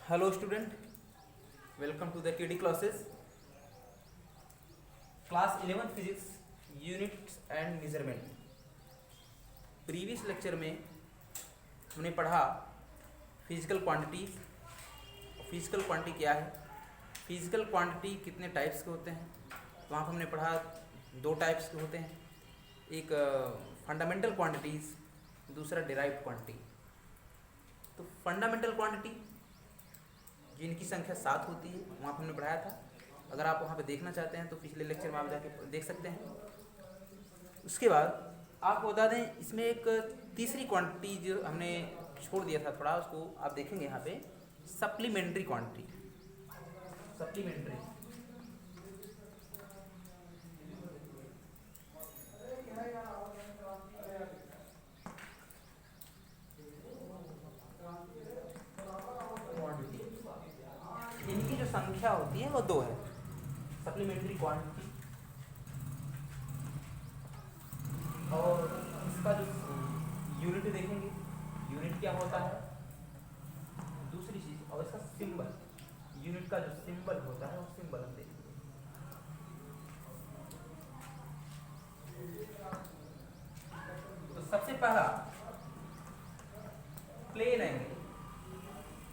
Hello student, welcome to the KD classes. Class 11 Physics Units and Measurement. Previous lecture में हमने पढ़ा physical quantities. Physical quantity क्या है, physical quantity कितने types के होते हैं। वहाँ पर हमने पढ़ा दो टाइप्स के होते हैं, एक फंडामेंटल क्वांटिटीज, दूसरा डिराइव्ड क्वांटिटी। तो फंडामेंटल क्वांटिटी जिनकी संख्या 7 होती है वहाँ पर हमने पढ़ाया था। अगर आप वहाँ पे देखना चाहते हैं तो पिछले लेक्चर में आप जाके देख सकते हैं। उसके बाद आपको बता दें, इसमें एक तीसरी क्वांटिटी जो हमने छोड़ दिया था थोड़ा, उसको आप देखेंगे यहाँ पे, सप्लीमेंट्री क्वांटिटी। सप्लीमेंट्री क्वांटिटी, इनकी जो संख्या होती है वो 2 है। सप्लीमेंट्री क्वांटिटी और इसका जो यूनिट देखेंगे, यूनिट क्या होता है, दूसरी चीज, और इसका सिंबल, यूनिट का जो सिंबल होता है वो सिंबल हम देखेंगे। तो सबसे पहला प्लेन एंगल,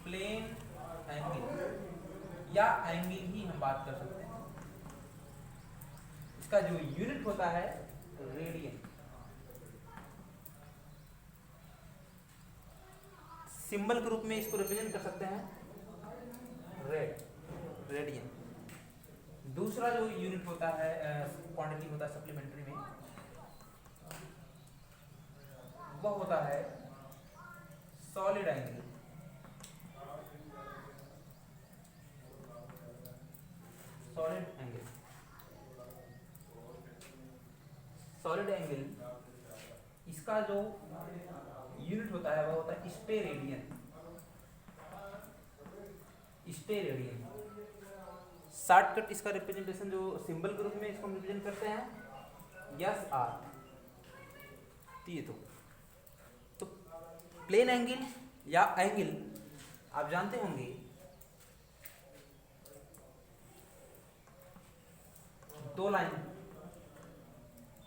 प्लेन एंगल या एंगल ही हम बात कर सकते हैं। इसका जो यूनिट होता है रेडियन। सिंबल के रूप में इसको रिप्रेजेंट कर सकते हैं रेडियन। दूसरा जो यूनिट होता है, क्वांटिटी होता है सप्लीमेंट्री में, वह होता है solid angle. Solid angle, solid angle, इसका जो यूनिट होता है वह होता है स्टेरेडियन। स्टेरेडियन शॉर्टकट, इसका रिप्रेजेंटेशन जो सिंबल के रूप में इसको हम रिप्रेजेंट करते हैं यस आर। तो प्लेन एंगल या एंगल आप जानते होंगे, दो लाइन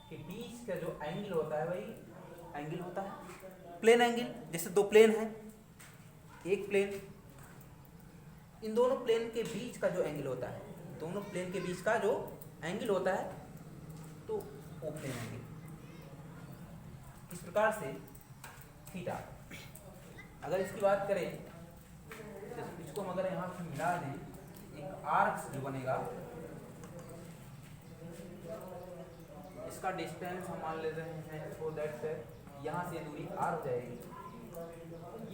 के बीच का जो एंगल होता है वही एंगल होता है प्लेन एंगल। जैसे दो प्लेन है, एक प्लेन, इन दोनों प्लेन के बीच का जो एंगल होता है, दोनों प्लेन के बीच का जो एंगल होता है तो वो प्लेन एंगल। इस प्रकार से थीटा, अगर इसकी बात करें, इसको हम अगर यहाँ से मिला दें, एक आर्क जो बनेगा, इसका डिस्टेंस हम मान ले रहे हैं सो दैट यहाँ से दूरी r हो जाएगी।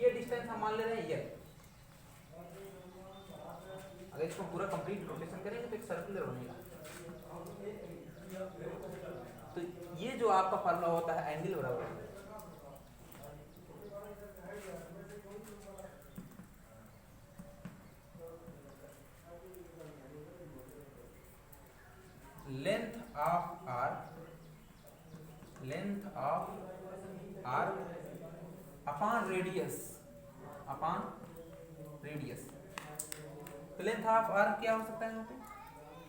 ये डिस्टेंस हम मान ले रहे हैं ये। अगर इसको पूरा कंप्लीट रोटेशन करेंगे तो एक सर्कुलर बनेगा। तो ये जो आपका फार्मूला होता है एंगल बराबर length of r upon radius, तो लेंथ ऑफ आर क्या हो सकता है यहाँ पे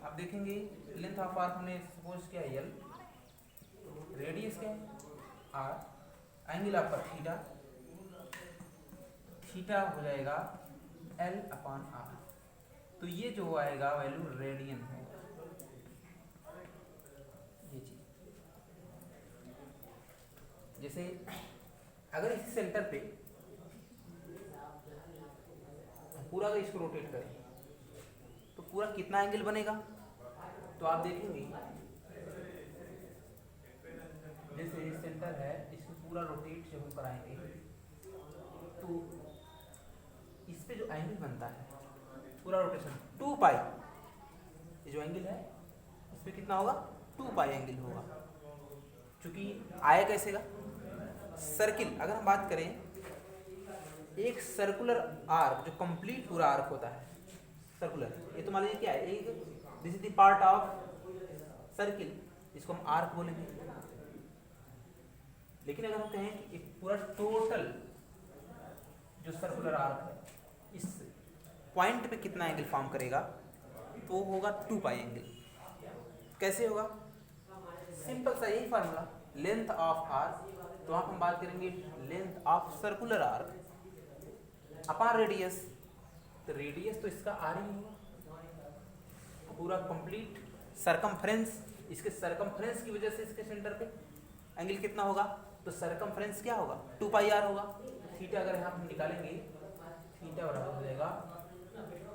आप देखेंगे। लेंथ ऑफ आर हमने सपोज किया एल, रेडियस क्या है आर, एंगल आपका थीटा हो जाएगा एल अपॉन आर। तो ये जो आएगा वैल्यू रेडियन है। ये चीज, जैसे अगर इस सेंटर पे पूरा अगर इसको रोटेट करें तो पूरा कितना एंगल बनेगा, तो आप देखेंगे जैसे सेंटर है, इसको पूरा रोटेट जब हम कराएंगे तो इस पे जो एंगल बनता है पूरा रोटेशन 2 पाई, ये जो एंगल है इस पे कितना होगा 2 पाई एंगल होगा। क्योंकि आया कैसे का सर्किल, अगर हम बात करें एक सर्कुलर आर्क, जो कंप्लीट पूरा आर्क होता है सर्कुलर, ये तो मान लीजिए क्या है, एक this is the part of circle, इसको हम आर्क बोलेंगे। लेकिन अगर हम कहें कि एक पूरा टोटल जो सर्कुलर आर्क है, इस पॉइंट पे कितना एंगल फॉर्म करेगा, तो वो होगा 2 पाई एंगल। कैसे होगा? सिंपल सा यही फार्मूला, लेंथ ऑफ आर्क, तो वहाँ हम बात करेंगे length of circular arc upon radius. तो रेडियस तो इसका आर ही होगा, पूरा कंप्लीट सरकमफ्रेंस, इसके सरकमफ्रेंस की वजह से इसके सेंटर पे एंगल कितना होगा, तो सरकमफ्रेंस क्या होगा, 2 पाई आर होगा। थीटा अगर यहाँ हम निकालेंगे, थीटा बराबर हो जाएगा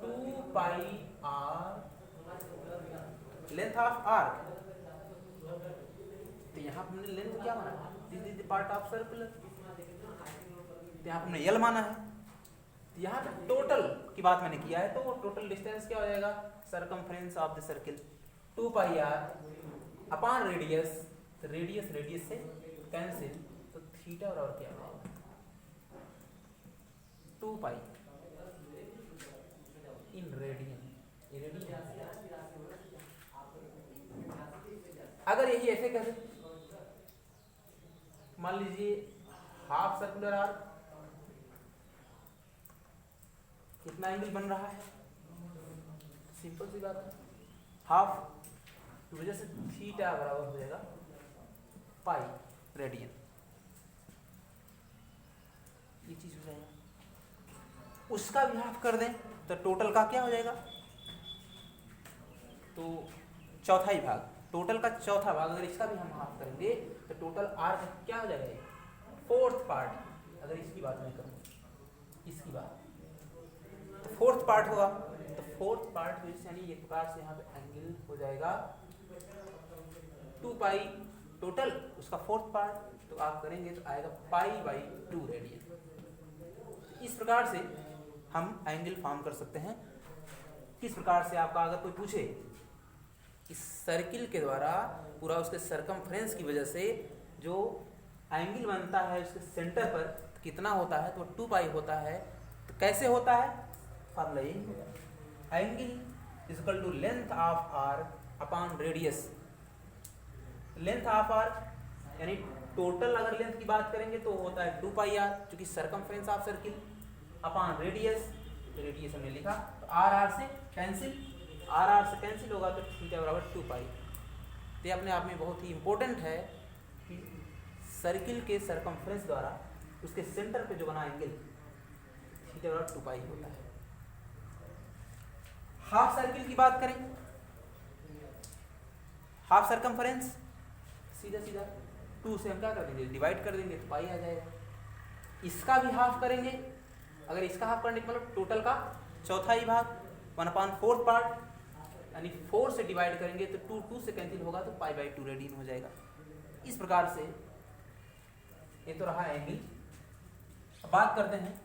2 pi are length of arc. तो यहाँ हमने लेंथ क्या माना, this is the part of circular, तो यहाँ हमने यल माना है। तो यहाँ पे टोटल की बात मैंने किया है, तो वो टोटल डिस्टेंस क्या हो जाएगा, circumference of the circle 2 pi r upon radius. तो रेडियस रेडियस से कैंसिल, तो थीटा बराबर क्या होगा, 2 पाई इन रेडियन। अगर यही ऐसे करें, मान लीजिए हाफ सर्कुलर आर्क, कितना एंगल बन रहा है, सिंपल सी बात है, हाफ की वजह से थीटा बराबर हो जाएगा पाई रेडियन, ये चीज हो जाएगा। उसका भी हाफ कर दें तो टोटल का क्या हो जाएगा, तो चौथाई भाग, टोटल का चौथा भाग अगर इसका भी हम हाफ करेंगे तो टोटल आर क्या हो जाएगा, फोर्थ पार्ट। अगर इसकी बात मैं करूँ, इसकी बात, तो फोर्थ पार्ट होगा। तो फोर्थ पार्ट यानी एक प्रकार से यहाँ पे एंगल हो जाएगा 2 पाई टोटल, उसका फोर्थ पार्ट, तो आप करेंगे तो आएगा पाई बाई 2 रेडियन। इस प्रकार से हम एंगल फॉर्म कर सकते हैं। किस प्रकार से, आपका अगर कोई पूछे इस सर्किल के द्वारा पूरा उसके सरकमफ्रेंस की वजह से जो एंगल बनता है उसके सेंटर पर तो कितना होता है, तो 2 पाई होता है। तो कैसे होता है, फार्मूला यही होगा, angle is equal to length of arc upon radius. Length of arc यानी टोटल अगर लेंथ की बात करेंगे तो होता है 2 पाई आर, जो कि circumference of circle, upon radius, radius हमने लिखा, तो आर आर से कैंसिल, आर आर से कैंसिल होगा तो थीटा बराबर 2 पाई। तो ये अपने आप में बहुत ही इंपॉर्टेंट है कि सर्किल के सरकमफ्रेंस द्वारा उसके सेंटर पे जो बना एंगल थीटा बराबर 2 पाई होता है। हाफ सर्किल की बात करें, हाफ सरकमफ्रेंस सीधा सीधा 2 से हम क्या कर देंगे, डिवाइड कर देंगे तो पाई आ जाएगा। इसका भी हाफ करेंगे, अगर इसका हाफ करने का मतलब टोटल का चौथाई भाग 1/4 पार्ट, यानी 4 से डिवाइड करेंगे तो 2 से कैंसिल होगा तो पाई बाई 2 रेडियन हो जाएगा। इस प्रकार से ये तो रहा एंगल। अब बात करते हैं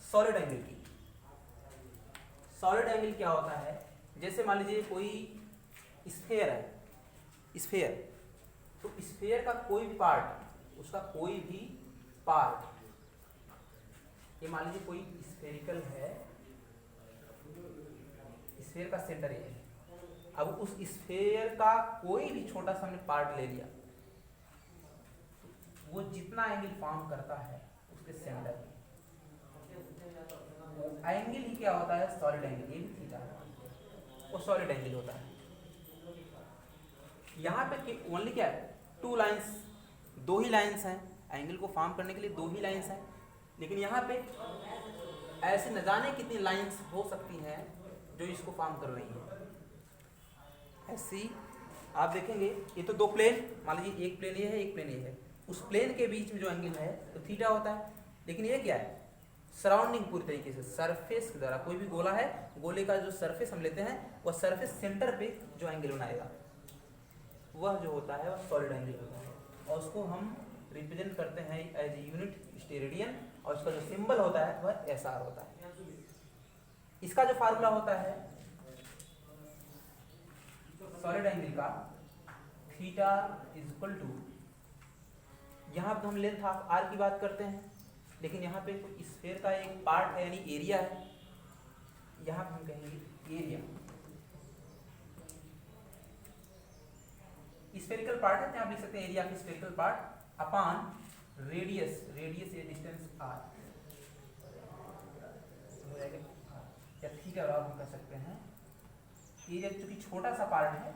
सॉलिड एंगल की। सॉलिड एंगल क्या होता है, जैसे मान लीजिए कोई स्फेयर है, स्फेयर, तो स्फेयर का कोई भी पार्ट, उसका कोई भी पार्ट, ये मान लीजिए कोई स्फेरिकल है, स्फेयर का सेंटर ये है। अब उस स्फेयर का कोई भी छोटा सा हमने पार्ट ले लिया, वो जितना एंगल फॉर्म करता है उसके सेंटर में, एंगल ही क्या होता है, सॉलिड एंगल। ये भी थीटा है, वो सॉलिड एंगल होता है। यहाँ पे ओनली क्या है, 2 लाइंस, 2 ही लाइंस हैं एंगल को फॉर्म करने के लिए, 2 ही लाइंस हैं। लेकिन यहाँ पे ऐसे न जाने कितनी लाइंस हो सकती हैं जो इसको फॉर्म कर रही हैं। ऐसी आप देखेंगे, ये तो 2 प्लेन, मान लीजिए एक प्लेन ये है, एक प्लेन ये है, उस प्लेन के बीच में जो एंगल है तो थीटा होता है। लेकिन ये क्या है, सराउंडिंग पूरी तरीके से सरफेस के द्वारा, कोई भी गोला है, गोले का जो सरफेस हम लेते हैं वह सरफेस सेंटर पे जो एंगल बनाएगा वह जो होता है वह सॉलिड एंगल होता है, और उसको हम रिप्रेजेंट करते हैं एज यूनिट स्टेरेडियन, और इसका जो सिंबल होता है वह एस आर होता है। इसका जो फार्मूला होता है सॉलिड एंगल का, थीटा इज इक्वल टू, यहाँ पे हम लेंथ ऑफ आर की बात करते हैं, लेकिन यहाँ पे तो स्फेयर का एक पार्ट है यानी एरिया है, यहाँ पे हम कहेंगे एरिया, स्फेरिकल पार्ट है, आप लिख सकते हैं area of spherical part upon radius, radius ये डिस्टेंस आर हो जाएगा। या थीटा लॉग हम कह सकते हैं। एरिया चूंकि छोटा सा पार्ट है,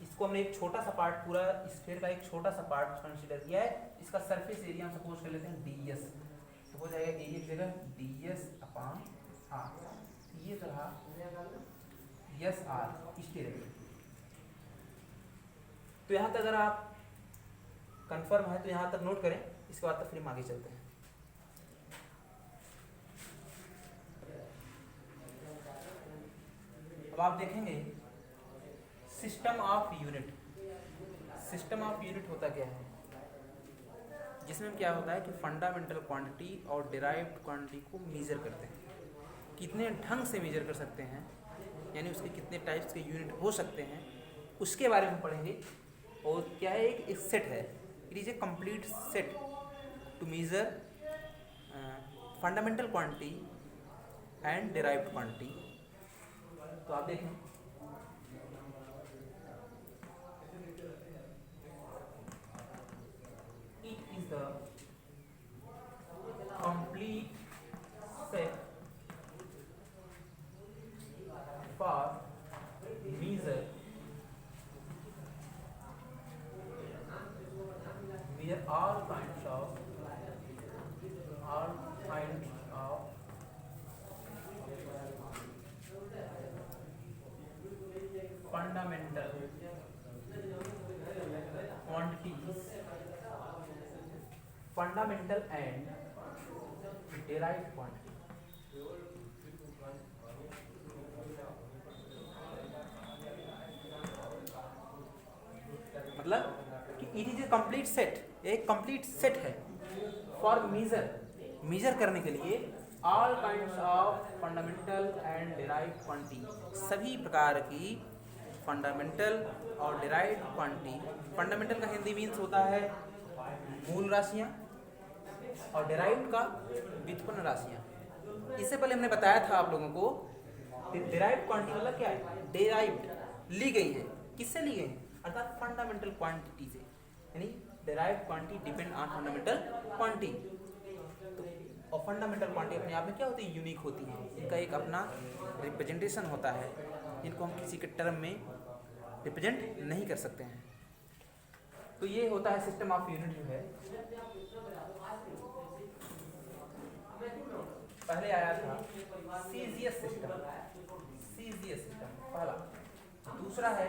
इसको हमने एक छोटा सा पार्ट, पूरा स्फीयर का एक छोटा सा पार्ट कंसीडर किया है। इसका सरफेस एरिया हम सपोज कर लेते हैं ds, तो हो जाएगा एरिया की जगह ds अपॉन r। ये तो रहा यस आर स्टेरेबिलिटी। तो यहाँ तक अगर आप कंफर्म है तो यहाँ तक नोट करें, इसके बाद तक फिर हम आगे चलते हैं। अब आप देखेंगे system of unit. System of unit होता क्या है, जिसमें क्या होता है कि फंडामेंटल क्वांटिटी और डिराइव्ड क्वांटिटी को मेजर करते हैं। कितने ढंग से मेजर कर सकते हैं, यानी उसके कितने टाइप्स के यूनिट हो सकते हैं, उसके बारे में पढ़ेंगे। और क्या है, एक सेट है, it is a complete set to measure fundamental quantity and derived quantity. तो आप देखें it is the complete set for measure all kinds of fundamental quantities, fundamental and derived quantities। मतलब कि it is a complete set, एक complete set है for major करने के लिए all kinds of fundamental and derived quantity, सभी प्रकार की फंडामेंटल और डिराइव्ड क्वांटिटी। फंडामेंटल का हिंदी मीन्स होता है मूल राशियां, और डिराइव्ड का व्युत्पन्न राशियां। इससे पहले हमने बताया था आप लोगों को डिराइव्ड क्वांटिटी मतलब क्या है, डिराइव्ड ली गई है, किससे ली गई है, अर्थात फंडामेंटल क्वांटिटी से, यानी derived quantity depend on fundamental quantity. तो और फंडामेंटल क्वांटिटी अपने आप में क्या होती है, यूनिक होती है, इनका एक अपना रिप्रेजेंटेशन होता है, इनको हम किसी के टर्म में रिप्रेजेंट नहीं कर सकते हैं। तो ये होता है सिस्टम ऑफ यूनिट जो है। पहले आया था सीजीएस सिस्टम, सीजीएस सिस्टम पहला। दूसरा है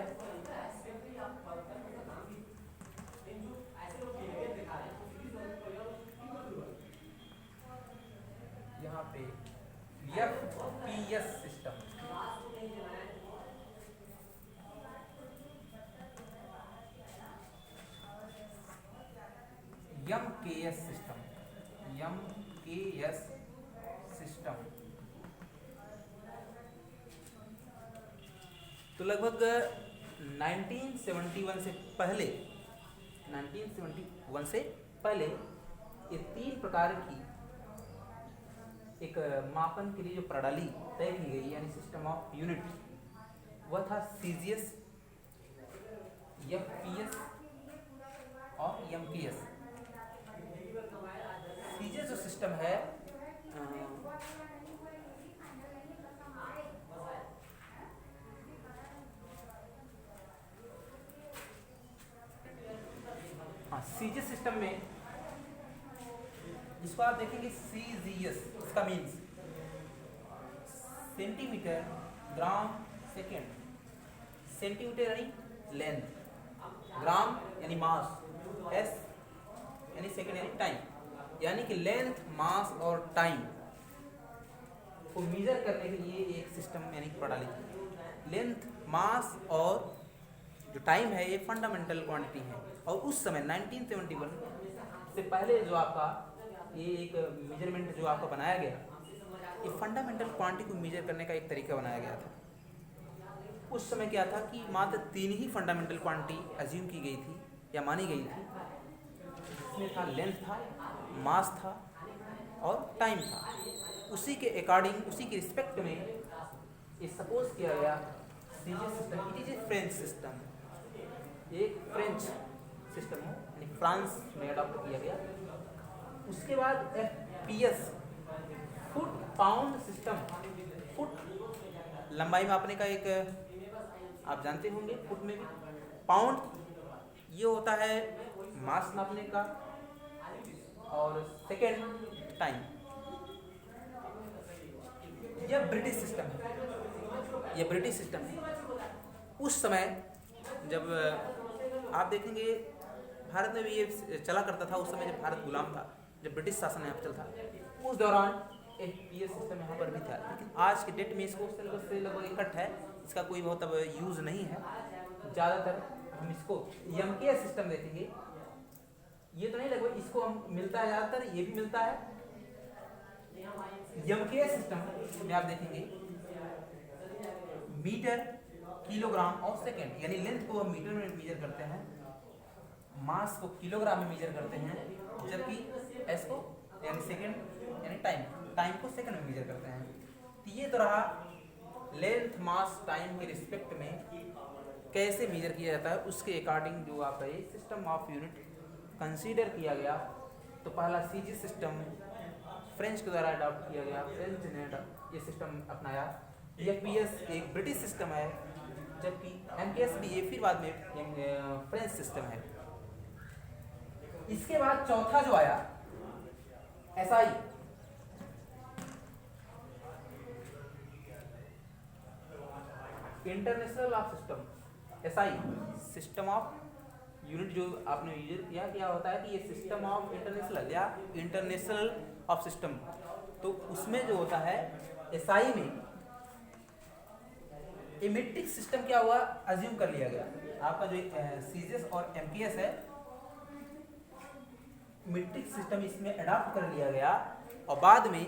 यहाँ पे FPS system, MKS system, MKS system. तो लगभग 1971 से पहले, 1971 से पहले ये तीन प्रकार की एक मापन के लिए जो प्रणाली तय की गई, यानी सिस्टम ऑफ यूनिट, वह था सीजीएस, एफपीएस और एमकेएस। सीजीएस जो सिस्टम है सीजीएस सिस्टम में, इसको आप देखेंगे सीजीएस, इसका means centimetre gram second. Centimetre यानी लेंथ, ग्राम यानी मास, एस यानी सेकेंड यानी टाइम, यानी कि लेंथ, मास और टाइम को मेजर करने के लिए एक सिस्टम यानी प्रणाली। लेंथ, मास और जो टाइम है ये फंडामेंटल क्वांटिटी है। और उस समय 1971 से पहले जो आपका ये एक मेजरमेंट जो आपका बनाया गया, ये फंडामेंटल क्वांटिटी को मेजर करने का एक तरीका बनाया गया था। उस समय क्या था कि मात्र तीन ही फंडामेंटल क्वांटिटी अज्यूम की गई थी या मानी गई थी, जिसमें था लेंथ था, मास था और टाइम था। उसी के अकॉर्डिंग, उसी के रिस्पेक्ट में ये सपोज किया गया CGS system. It is A French system, एक फ्रेंच सिस्टम है, यानी फ्रांस में अडॉप्ट किया गया। उसके बाद FPS, foot pound system, foot लंबाई मापने का एक, आप जानते होंगे फुट में भी। पाउंड ये होता है मास नापने का। और सेकेंड टाइम। यह ब्रिटिश सिस्टम है, यह ब्रिटिश सिस्टम है। उस समय जब आप देखेंगे भारत में भी ये चला करता था, उस समय जब भारत गुलाम था, जब ब्रिटिश शासन यहाँ पर चलता, उस दौरान ये सिस्टम यहाँ पर भी था। लेकिन आज के डेट में इसको सिलेबस से लगभग इकट्ठ है, इसका कोई बहुत अब यूज़ नहीं है। ज़्यादातर हम इसको एमकेएस सिस्टम देखेंगे। ये तो नहीं लगभग इसको हम मिलता है ज़्यादातर, ये भी मिलता है। एमकेएस सिस्टम में आप देखेंगे मीटर, किलोग्राम और सेकेंड, यानी लेंथ को हम मीटर में मेजर करते हैं, मास को किलोग्राम में मेजर करते हैं, जबकि एस को यानी सेकेंड यानी टाइम को सेकंड में मेजर करते हैं। तो ये तो रहा लेंथ, मास, टाइम के रिस्पेक्ट में कैसे मेजर किया जाता है, उसके अकॉर्डिंग जो आपका ये सिस्टम ऑफ यूनिट कंसीडर किया गया। तो पहला सीजी सिस्टम फ्रेंच के द्वारा अडॉप्ट किया गया, फ्रेंच ने ये सिस्टम अपनाया। एफपीएस एक ब्रिटिश सिस्टम है, जबकि एमकेएस भी ये फिर बाद में फ्रेंच सिस्टम है। इसके बाद चौथा जो आया SI, international of system. SI system of unit जो आपने यूज किया, क्या होता है कि ये सिस्टम ऑफ इंटरनेशनल या इंटरनेशनल ऑफ सिस्टम, तो उसमें जो होता है एसआई में ये मीट्रिक सिस्टम क्या हुआ, अज्यूम कर लिया गया। आपका जो सीजीएस और एमपीएस है, मीट्रिक सिस्टम इसमें अडॉप्ट कर लिया गया, और बाद में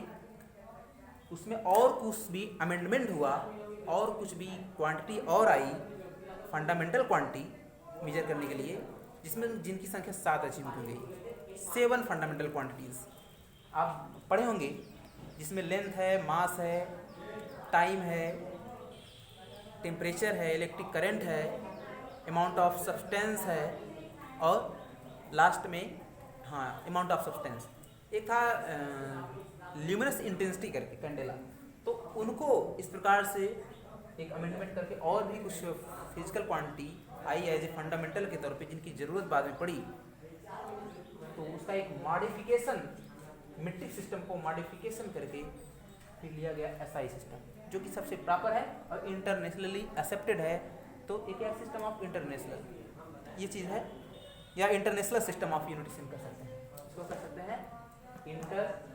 उसमें और कुछ भी अमेंडमेंट हुआ, और कुछ भी क्वांटिटी और आई, फंडामेंटल क्वांटिटी मेजर करने के लिए, जिसमें जिनकी संख्या 7 अचीव हो गई। 7 फंडामेंटल क्वांटिटीज आप पढ़े होंगे, जिसमें लेंथ है, मास है, टाइम है, टेम्परेचर है, इलेक्ट्रिक करंट है, अमाउंट ऑफ सब्सटेंस है, और लास्ट में अमाउंट ऑफ सब्सटेंस। एक था ल्यूमिनस इंटेंसिटी करके कैंडेला, तो उनको इस प्रकार से एक अमेंडमेंट करके और भी कुछ physical quantity I as a fundamental के तौर पे, जिनकी ज़रूरत बाद में पड़ी। तो उसका एक मॉडिफिकेशन, मीट्रिक सिस्टम को मॉडिफिकेशन करके फिर लिया गया एसआई सिस्टम, जो कि सबसे प्रॉपर है और इंटरनेशनली एक्सेप्टेड है। तो एक सिस्टम ऑफ इंटरनेशनल ये चीज़ है, या इंटरनेशनल सिस्टम ऑफ यूनिटिज्म कर सकते हैं, इसको कर सकते हैं इंटरनेशनल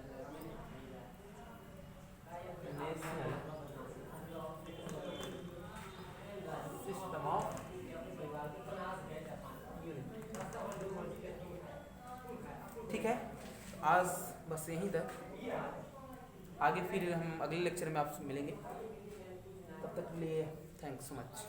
सिस्टम ऑफ यूनिट। ठीक है, आज बस यहीं तक, आगे फिर हम अगले लेक्चर में आपसे मिलेंगे। तब तक के लिए थैंक्स सो मच।